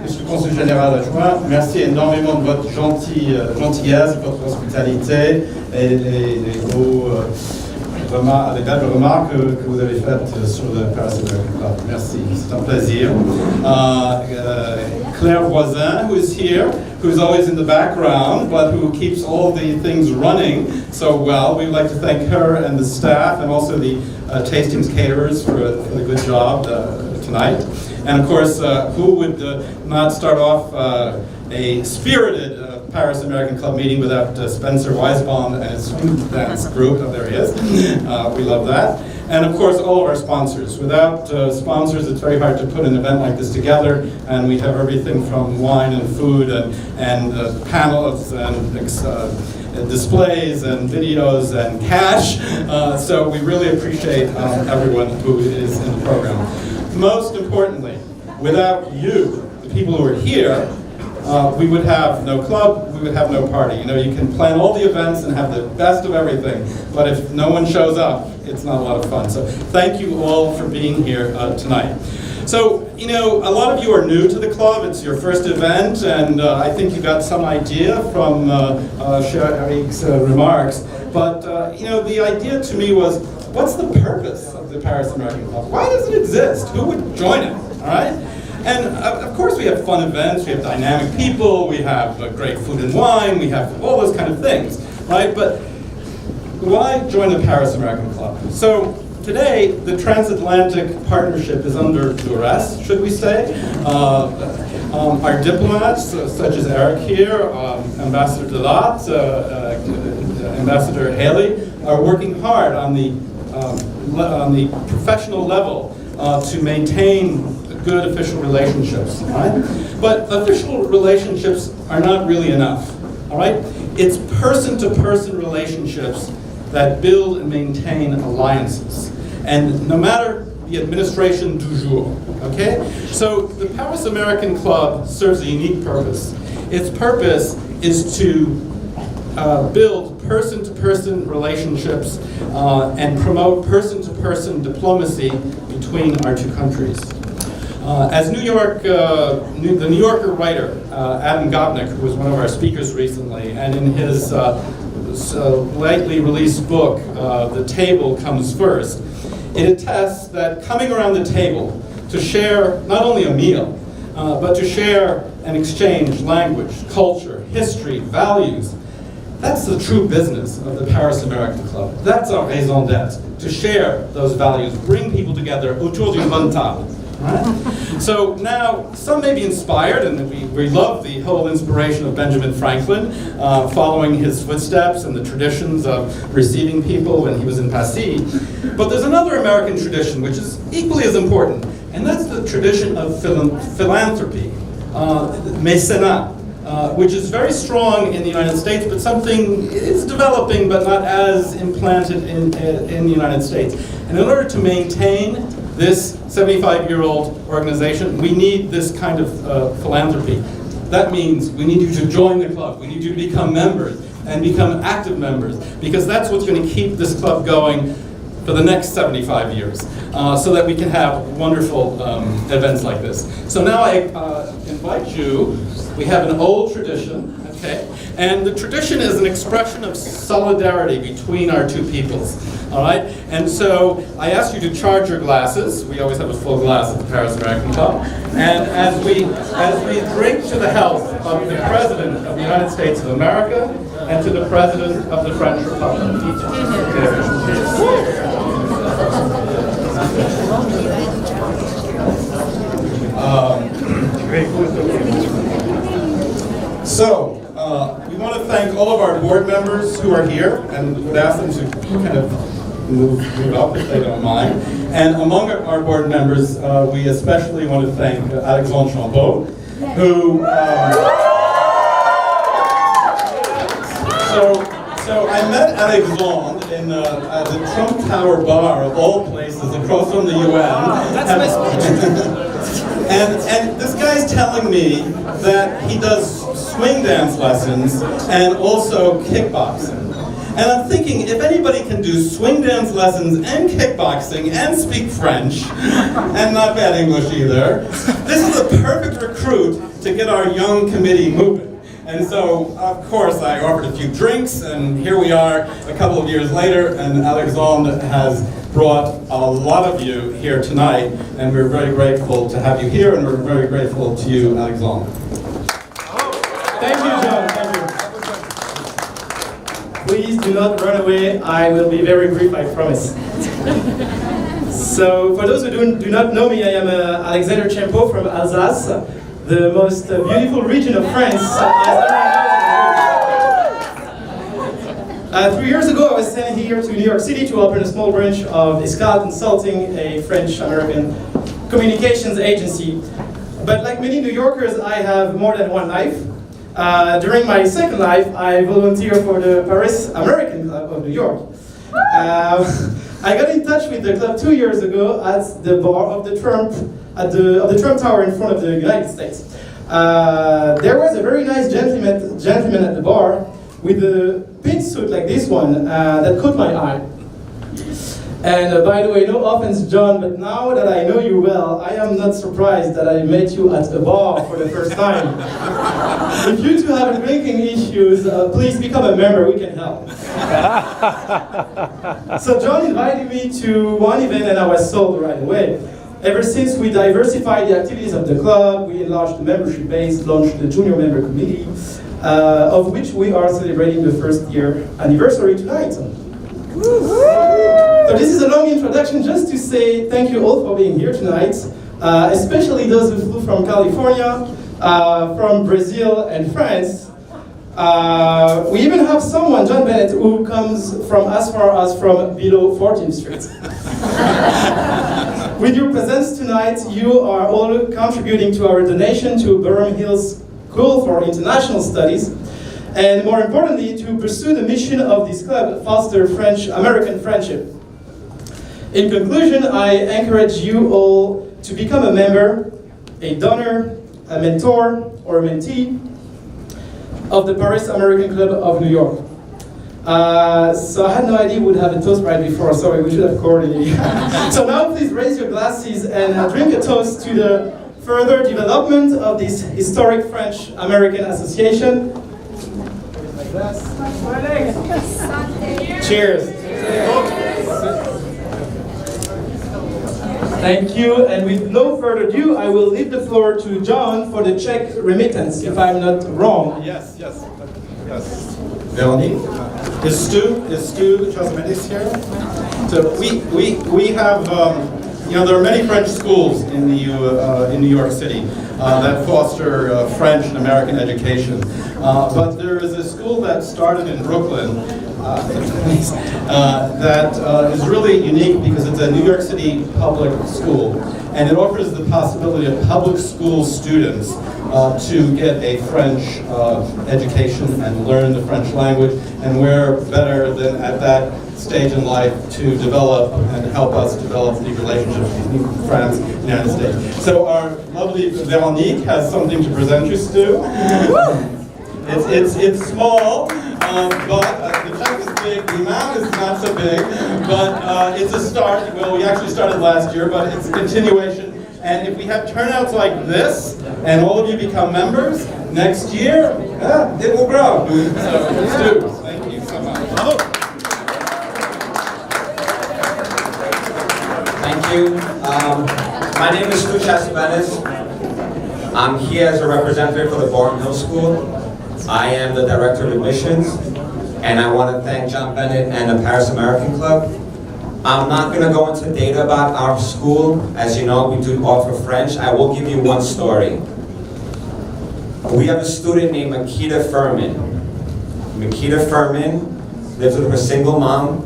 Monsieur le Consul Général adjoint, merci énormément de votre gentillesse, votre hospitalité et les belles remarques que vous avez faites sur le Paris American Club. Merci, c'est un plaisir. Claire Voisin, who is here, who is always in the background, but who keeps all the things running so well. We'd like to thank her and the staff, and also the Tastings caterers for the good job tonight. And of course, who would not start off a spirited Paris American Club meeting without Spencer Weisbaum and his swing dance group. Oh, there he is. We love that. And of course, all of our sponsors. Without sponsors, it's very hard to put an event like this together. And we have everything from wine and food and panels and displays and videos and cash. So we really appreciate everyone who is in the program. Most importantly, without you, the people who are here, we would have no club, we would have no party. You know, you can plan all the events and have the best of everything, but if no one shows up, it's not a lot of fun. So thank you all for being here tonight. So, you know, a lot of you are new to the club. It's your first event, and I think you got some idea from Eric's remarks. But, you know, the idea to me was, what's the purpose of the Paris American Club? Why does it exist? Who would join it, all right? And of course we have fun events, we have dynamic people, we have great food and wine, we have all those kind of things, right? But why join the Paris American Club? So today, the transatlantic partnership is under duress, should we say. Our diplomats, such as Eric here, Ambassador Delat, Ambassador Haley, are working hard on the professional level to maintain good official relationships, right? But official relationships are not really enough, all right? It's person-to-person relationships that build and maintain alliances. And no matter the administration du jour, okay? So the Paris American Club serves a unique purpose. Its purpose is to build person-to-person relationships and promote person-to-person diplomacy between our two countries. As the New Yorker writer, Adam Gopnik, who was one of our speakers recently, and in his lately released book, The Table Comes First, it attests that coming around the table to share not only a meal, but to share and exchange language, culture, history, values, that's the true business of the Paris American Club. That's our raison d'être, to share those values, bring people together autour d'une bonne table. Right? So now, some may be inspired, and we love the whole inspiration of Benjamin Franklin, following his footsteps and the traditions of receiving people when he was in Passy. But there's another American tradition which is equally as important, and that's the tradition of philanthropy, mécénat, which is very strong in the United States, but something is developing but not as implanted in the United States. And in order to maintain this 75-year-old organization, we need this kind of philanthropy. That means we need you to join the club. We need you to become members and become active members, because that's what's going to keep this club going for the next 75 years, so that we can have wonderful events like this. So now I invite you. We have an old tradition, okay? And the tradition is an expression of solidarity between our two peoples, all right? And so I ask you to charge your glasses. We always have a full glass at the Paris American Club. And as we drink to the health of the President of the United States of America and to the President of the French Republic. So, we want to thank all of our board members who are here, and would ask them to kind of move up if they don't mind. And among our board members, we especially want to thank Alexandre Chambaud, who... So I met Alexandre in at the Trump Tower bar of all places across from the UN. And this guy's telling me that he does swing dance lessons and also kickboxing. And I'm thinking, if anybody can do swing dance lessons and kickboxing and speak French, and not bad English either, this is the perfect recruit to get our young committee moving. And so, of course, I offered a few drinks, and here we are a couple of years later, and Alexandre has brought a lot of you here tonight, and we're very grateful to have you here, and we're very grateful to you, Alexandre. Thank you, John. Thank you. Please do not run away. I will be very brief, I promise. So, for those who do not know me, I am Alexandre Champeau from Alsace, the most beautiful region of France. 3 years ago, I was sent here to New York City to open a small branch of Escale Consulting, a French-American communications agency. But like many New Yorkers, I have more than one life. During my second life, I volunteer for the Paris American Club of New York. I got in touch with the club 2 years ago at the bar of the Trump Tower in front of the United States. There was a very nice gentleman at the bar with a pink suit like this one that caught my eye. And by the way, no offense, John, but now that I know you well, I am not surprised that I met you at a bar for the first time. If you two have drinking issues, please become a member, we can help. So John invited me to one event and I was sold right away. Ever since we diversified the activities of the club, we enlarged the membership base, launched the junior member committee, of which we are celebrating the first year anniversary tonight. So this is a long introduction just to say thank you all for being here tonight, especially those who flew from California, from Brazil and France. We even have someone, John Bennett, who comes from as far as from below 14th Street. With your presence tonight, you are all contributing to our donation to Boerum Hills School for International Studies, and more importantly, to pursue the mission of this club, foster French-American friendship. In conclusion, I encourage you all to become a member, a donor, a mentor, or a mentee of the Paris American Club of New York. So I had no idea we'd have a toast right before, sorry, we should have coordinated. So now please raise your glasses and drink a toast to the further development of this historic French-American association. Cheers. Thank you, and with no further ado, I will leave the floor to John for the check remittance, if I'm not wrong. Yes. Véronique? Is Stu Chasmedis here? So we have, there are many French schools in New York City that foster French and American education. But there is a school that started in Brooklyn that is really unique because it's a New York City public school, and it offers the possibility of public school students to get a French education and learn the French language, and where better than at that stage in life to develop and help us develop the relationship between France and the United States. So our lovely Véronique has something to present you, Stu. It's small, but the check is big. The amount is not so big, but it's a start. Well, we actually started last year, but it's a continuation. And if we have turnouts like this, and all of you become members, next year, it will grow. So, Stu, thank you so much. Thank you. My name is Stu Chasmedis. I'm here as a representative for the Boerum Hill School. I am the Director of Admissions, and I want to thank John Bennett and the Paris American Club. I'm not going to go into data about our school. As you know, we do offer French. I will give you one story. We have a student named Makita Furman. Makita Furman lives with her single mom,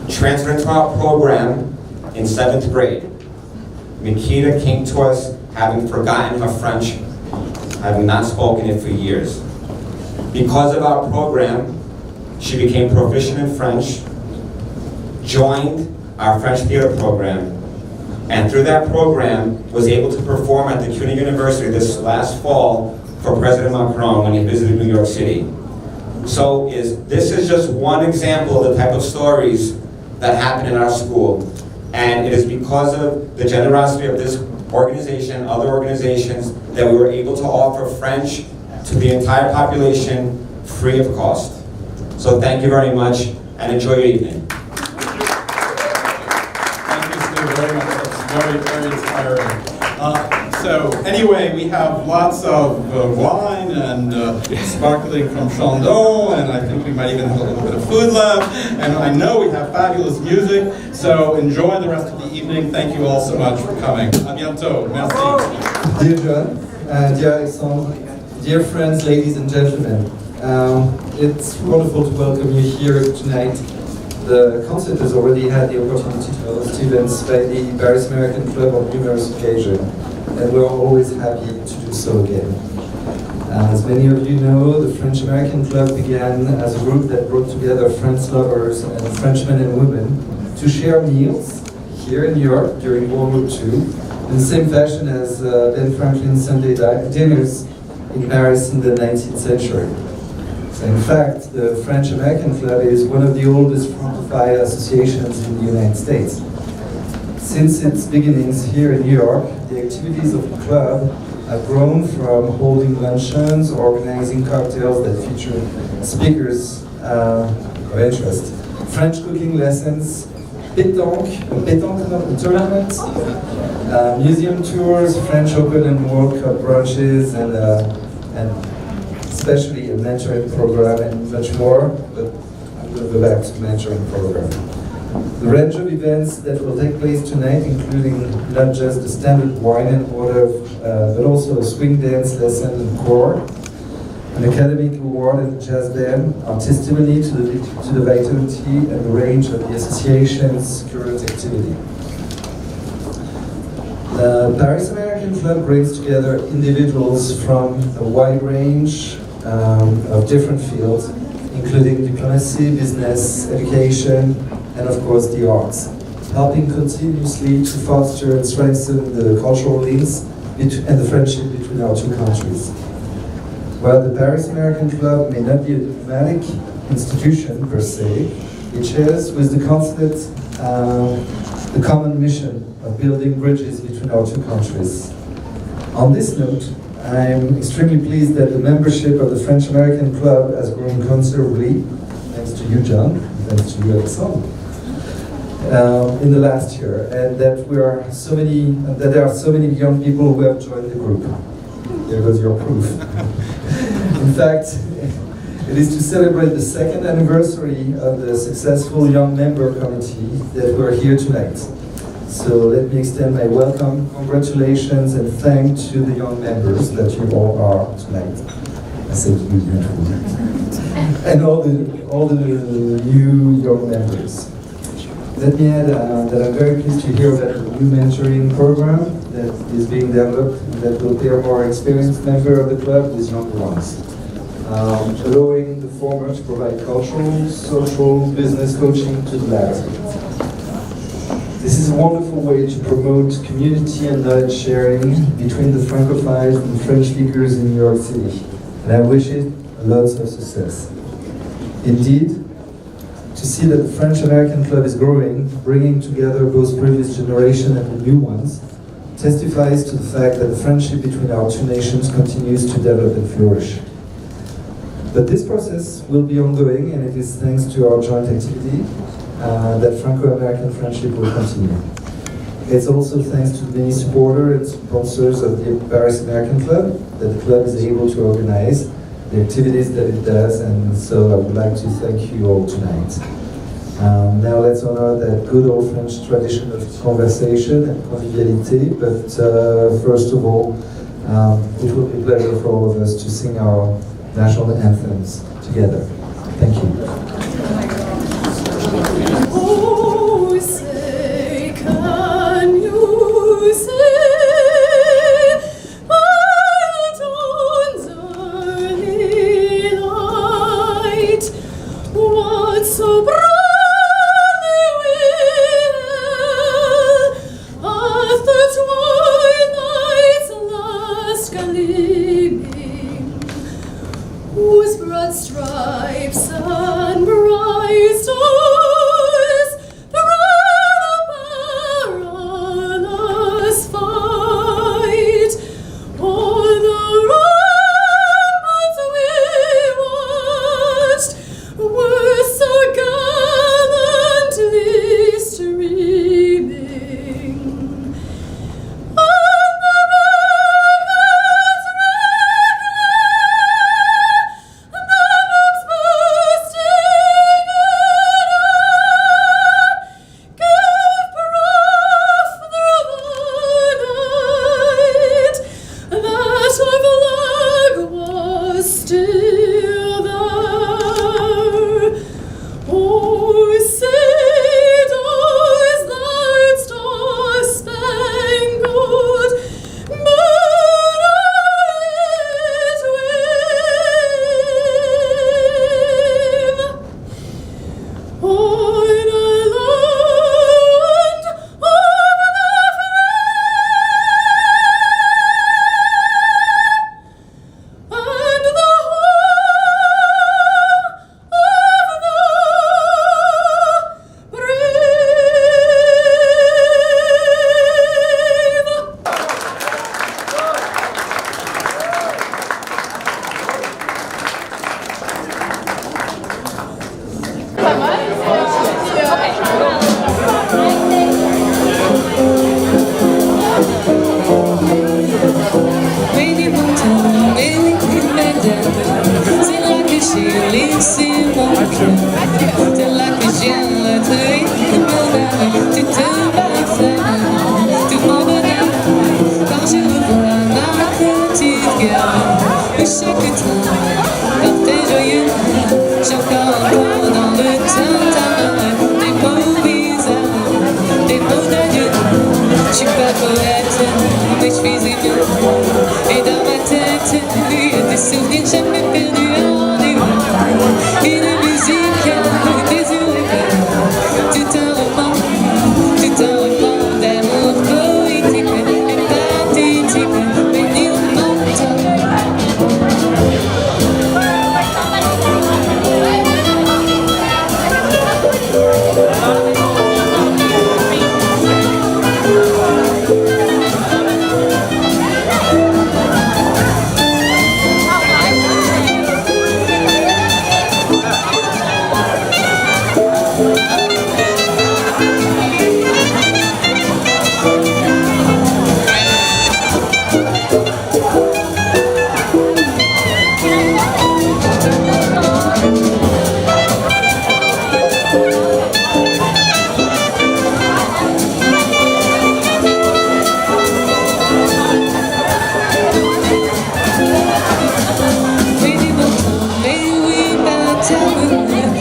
transferred into our program in 7th grade. Makita came to us having forgotten her French, having not spoken it for years. Because of our program, she became proficient in French, joined our French theater program, and through that program was able to perform at the CUNY University this last fall for President Macron when he visited New York City. So this is just one example of the type of stories that happen in our school. And it is because of the generosity of this organization, other organizations, that we were able to offer French to the entire population free of cost. So thank you very much and enjoy your evening. Thank you, Steve, very much. That's very, very inspiring. So anyway, we have lots of wine and sparkling from Chandon, and I think we might even have a little bit of food left. And I know we have fabulous music, so enjoy the rest of the evening. Thank you all so much for coming. À bientôt. Merci. Dear John, dear Alexandre, dear friends, ladies and gentlemen, it's wonderful to welcome you here tonight. The concert has already had the opportunity to host events by the Paris American Club on numerous occasions, and we're always happy to do so again. As many of you know, the French American Club began as a group that brought together French lovers and Frenchmen and women to share meals here in New York during World War II, in the same fashion as Ben Franklin's Sunday dinners in Paris in the 19th century. So in fact, the French American Club is one of the oldest Francophile associations in the United States. Since its beginnings here in New York, the activities of the club have grown from holding luncheons, organizing cocktails that feature speakers of interest, French cooking lessons, pétanque tournament, museum tours, French Open and World Cup brunches, and especially a mentoring program and much more, but I'm going to go back to the mentoring program. The range of events that will take place tonight, including not just the standard wine and water, but also a swing dance lesson and choir, an academic award and jazz band, are testimony to the vitality and the range of the association's current activity. The Paris American Club brings together individuals from a wide range of different fields, including diplomacy, business, education, and of course the arts, helping continuously to foster and strengthen the cultural links and the friendship between our two countries. While the Paris American Club may not be a diplomatic institution per se, it shares with the Consulate the common mission of building bridges between our two countries. On this note, I'm extremely pleased that the membership of the French American Club has grown considerably, thanks to you, John, thanks to you, Alexandre, in the last year, and that there are so many young people who have joined the group. There goes your proof. In fact, it is to celebrate the second anniversary of the successful Young Member Committee that we're here tonight. So let me extend my welcome, congratulations, and thanks to the young members that you all are tonight. I said you, and all the new young members. Let me add that I'm very pleased to hear about the new mentoring program that is being developed and that will pair more experienced members of the club with younger ones, allowing the former to provide cultural, social, business coaching to the latter. This is a wonderful way to promote community and knowledge sharing between the Francophiles and French speakers in New York City, and I wish it lots of success. Indeed, to see that the French American Club is growing, bringing together both previous generation and the new ones, testifies to the fact that the friendship between our two nations continues to develop and flourish. But this process will be ongoing, and it is thanks to our joint activity that Franco-American friendship will continue. It's also thanks to the many supporters and sponsors of the Paris American Club that the club is able to organize the activities that it does, and so I would like to thank you all tonight. Now let's honor that good old French tradition of conversation and conviviality, but first of all, it will be a pleasure for all of us to sing our national anthems together. Thank you. Oh, say, can you say, by the dawn's early light, what so brightly will, as the twilight's last gleaming, whose broad stripes and bright stars through the perilous fight moderne. C'est là que j'ai laissé mon cœur. C'est là que j'ai retrouvé mon âme. Toute ma femme, tout mon bonheur. Quand je revois ma petite gare, où chaque train partait joyeux, j'entends encore dans le tintamarre des mots bizarres, des mots d'adieu. Je suis pas poète, mais je suis ému. Et dans ma tête, il y a des souvenirs jamais perdus à rendez-vous. Une musique désolée, tout un roman d'amour poétique et pathétique, mais nul n'entend.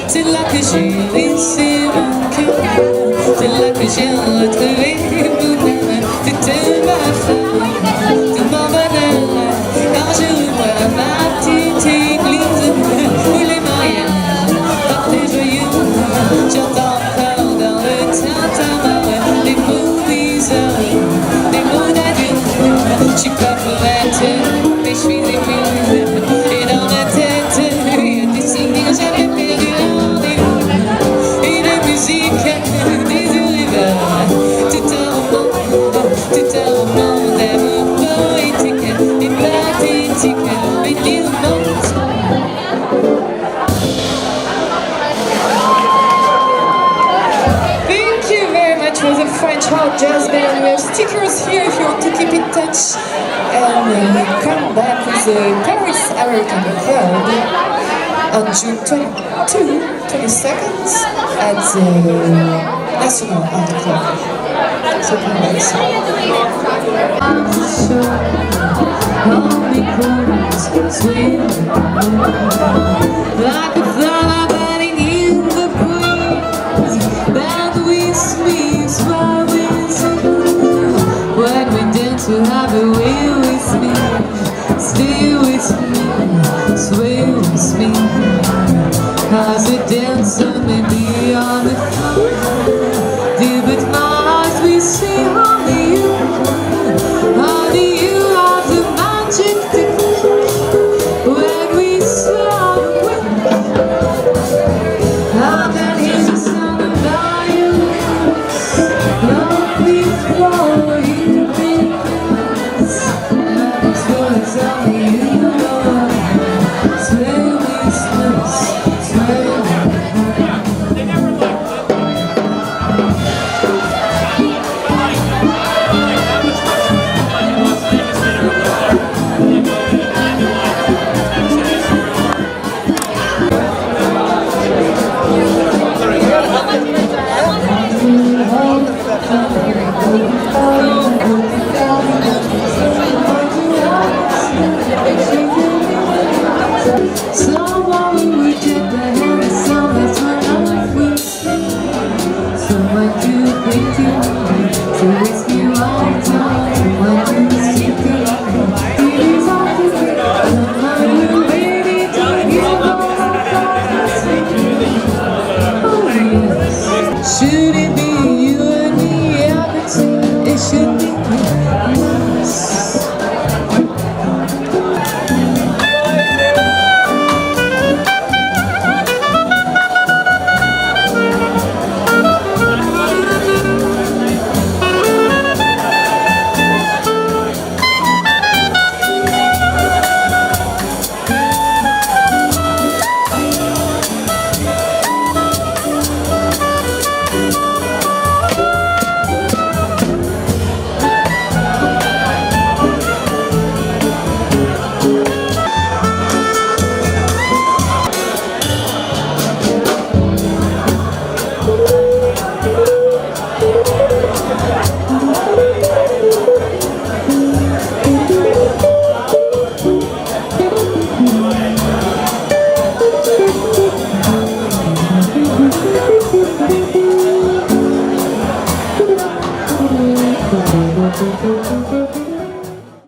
C'est là que j'ai laissé mon cœur. C'est là que j'ai retrouvé mon âme. Toute ma femme, tout mon bonheur. Quand je revois ma petite église où les mariages partaient joyeux, j'entends encore dans le tintamarre des mots bizarres, des mots d'adieu. Je suis pas poète, mais je suis ému. Et dans ma tête, il y a des souvenirs jamais perdus. Tout un roman d'amour poétique et pathétique, mais nul n'entend. Thank you very much for the French hard jazz band. We have stickers here if you want to keep in touch. And we come back with the Paris American crowd on June 22nd at the National Art Club. So come back soon. Like a flower budding in the breeze, that with me is why we sing. When we dance, you have a way with me. Stay with me, sway with me. As we dance,